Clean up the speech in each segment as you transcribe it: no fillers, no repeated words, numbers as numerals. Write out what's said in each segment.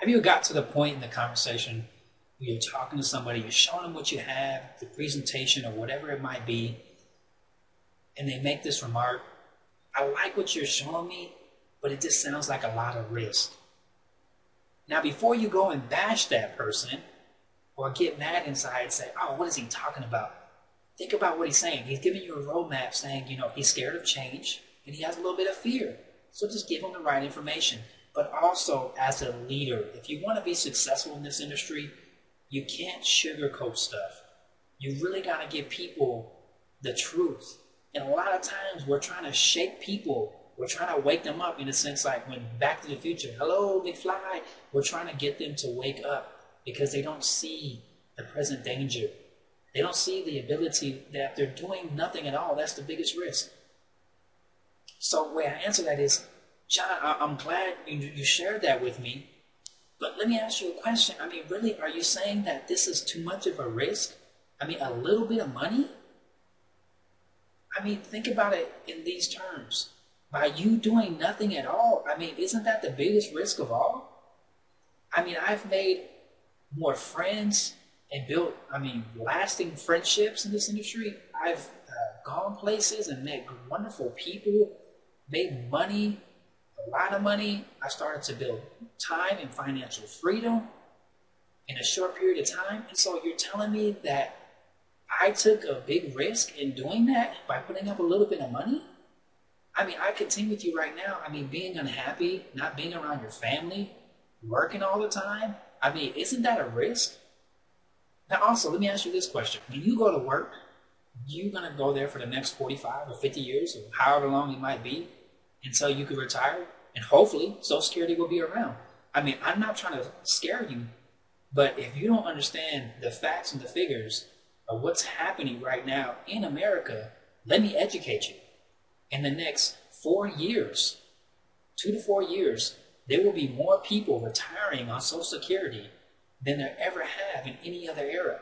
Have you got to the point in the conversation where you're talking to somebody, you're showing them what you have, the presentation or whatever it might be, and they make this remark, I like what you're showing me, but it just sounds like a lot of risk. Now, before you go and bash that person or get mad inside and say, oh, what is he talking about? Think about what he's saying. He's giving you a roadmap saying, he's scared of change and he has a little bit of fear. So just give him the right information. But also, as a leader, if you want to be successful in this industry, you can't sugarcoat stuff. You really got to give people the truth. And a lot of times we're trying to shake people. We're trying to wake them up in a sense like when Back to the Future, hello, McFly. We're trying to get them to wake up because they don't see the present danger. They don't see the ability that they're doing nothing at all. That's the biggest risk. So the way I answer that is, John, I'm glad you shared that with me. But let me ask you a question. Really, are you saying that this is too much of a risk? A little bit of money? Think about it in these terms. By you doing nothing at all, isn't that the biggest risk of all? I've made more friends and built, lasting friendships in this industry. I've gone places and met wonderful people, made money, a lot of money. I started to build time and financial freedom in a short period of time. And so you're telling me that I took a big risk in doing that by putting up a little bit of money? I continue with you right now. Being unhappy, not being around your family, working all the time. Isn't that a risk? Now also, let me ask you this question. When you go to work, you're going to go there for the next 45 or 50 years or however long it might be until you can retire. And hopefully, Social Security will be around. I'm not trying to scare you, but if you don't understand the facts and the figures of what's happening right now in America, let me educate you. In the next 4 years, 2 to 4 years, there will be more people retiring on Social Security than there ever have in any other era.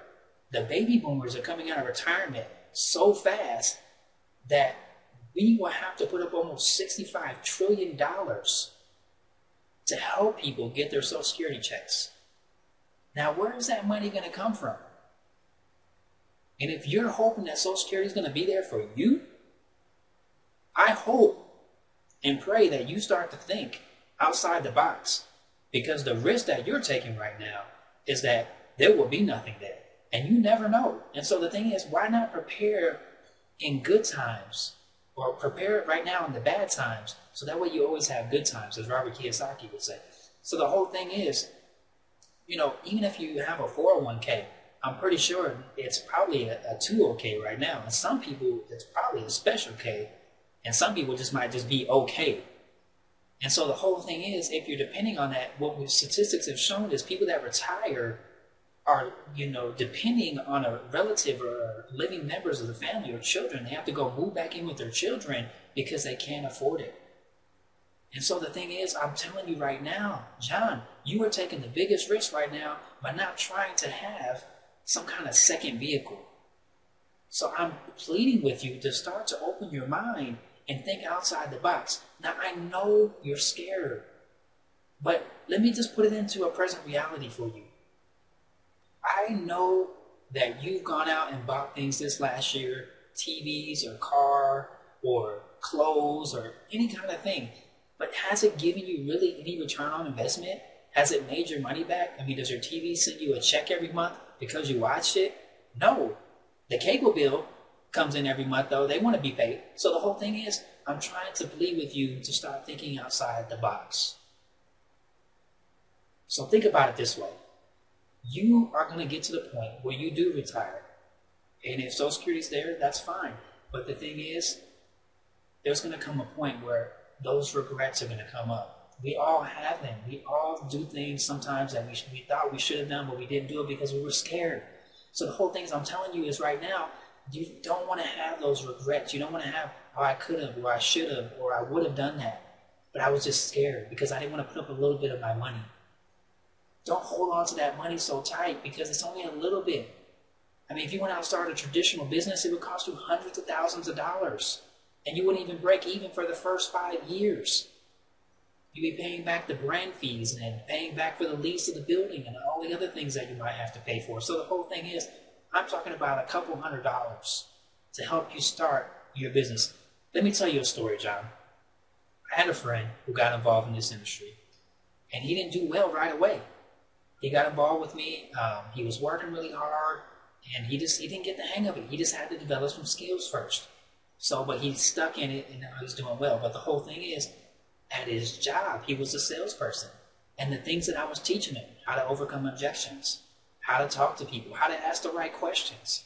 The baby boomers are coming out of retirement so fast that we will have to put up almost $65 trillion to help people get their Social Security checks. Now, where is that money going to come from? And if you're hoping that Social Security is going to be there for you, I hope and pray that you start to think outside the box, because the risk that you're taking right now is that there will be nothing there and you never know. And so the thing is, why not prepare in good times or prepare right now in the bad times so that way you always have good times, as Robert Kiyosaki would say. So the whole thing is, even if you have a 401k, I'm pretty sure it's probably a 2OK right now. And some people, it's probably a special K. And some people might just be okay. And so the whole thing is, if you're depending on that, what statistics have shown is people that retire are, depending on a relative or living members of the family or children. They have to go move back in with their children because they can't afford it. And so the thing is, I'm telling you right now, John, you are taking the biggest risk right now by not trying to have some kind of second vehicle. So I'm pleading with you to start to open your mind and think outside the box. Now, I know you're scared, but let me just put it into a present reality for you. I know that you've gone out and bought things this last year, TVs or car or clothes or any kind of thing, but has it given you really any return on investment? Has it made your money back? Does your TV send you a check every month because you watched it? No. The cable bill comes in every month, though. They want to be paid. So the whole thing is, I'm trying to plead with you to start thinking outside the box. So think about it this way. You are going to get to the point where you do retire. And if Social Security is there, that's fine. But the thing is, there's going to come a point where those regrets are going to come up. We all have them. We all do things sometimes that we thought we should have done, but we didn't do it because we were scared. So the whole thing is, I'm telling you is right now, you don't want to have those regrets. You don't want to have, oh, I could have, or I should have, or I would have done that. But I was just scared because I didn't want to put up a little bit of my money. Don't hold on to that money so tight because it's only a little bit. If you went out and started a traditional business, it would cost you hundreds of thousands of dollars. And you wouldn't even break even for the first 5 years. You'll be paying back the brand fees and paying back for the lease of the building and all the other things that you might have to pay for. So the whole thing is, I'm talking about a couple $100 to help you start your business. Let me tell you a story, John. I had a friend who got involved in this industry, and he didn't do well right away. He got involved with me. He was working really hard, and he didn't get the hang of it. He just had to develop some skills first. So, but he stuck in it, and now he's doing well. But the whole thing is, at his job, he was a salesperson. And the things that I was teaching him, how to overcome objections, how to talk to people, how to ask the right questions,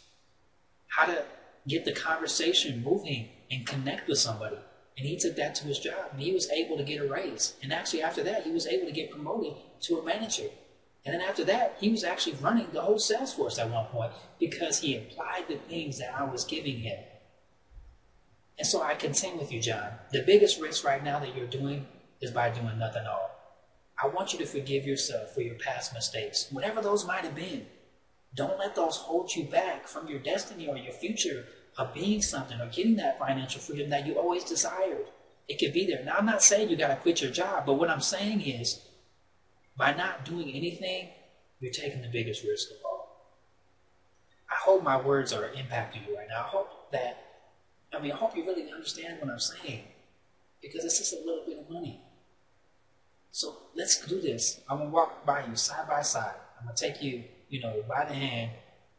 how to get the conversation moving and connect with somebody. And he took that to his job, and he was able to get a raise. And actually after that, he was able to get promoted to a manager. And then after that, he was actually running the whole sales force at one point because he applied the things that I was giving him. And so I contend with you, John. The biggest risk right now that you're doing is by doing nothing at all. I want you to forgive yourself for your past mistakes, whatever those might have been. Don't let those hold you back from your destiny or your future of being something or getting that financial freedom that you always desired. It could be there. Now, I'm not saying you got to quit your job, but what I'm saying is by not doing anything, you're taking the biggest risk of all. I hope my words are impacting you right now. I hope you really understand what I'm saying, because it's just a little bit of money. So let's do this. I'm going to walk by you side by side. I'm going to take you, by the hand,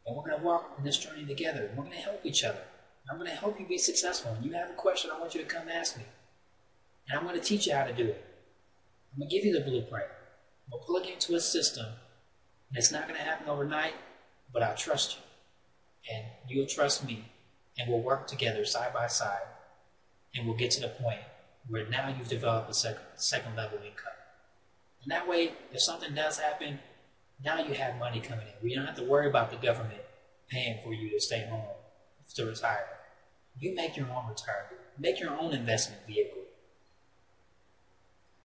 and we're going to walk in this journey together. We're going to help each other. I'm going to help you be successful. When you have a question, I want you to come ask me. And I'm going to teach you how to do it. I'm going to give you the blueprint. I'm going to plug you into a system. And it's not going to happen overnight, but I trust you. And you'll trust me. And we'll work together side by side. And we'll get to the point where now you've developed a second level income. And that way, if something does happen, now you have money coming in. You don't have to worry about the government paying for you to stay home, to retire. You make your own retirement. Make your own investment vehicle.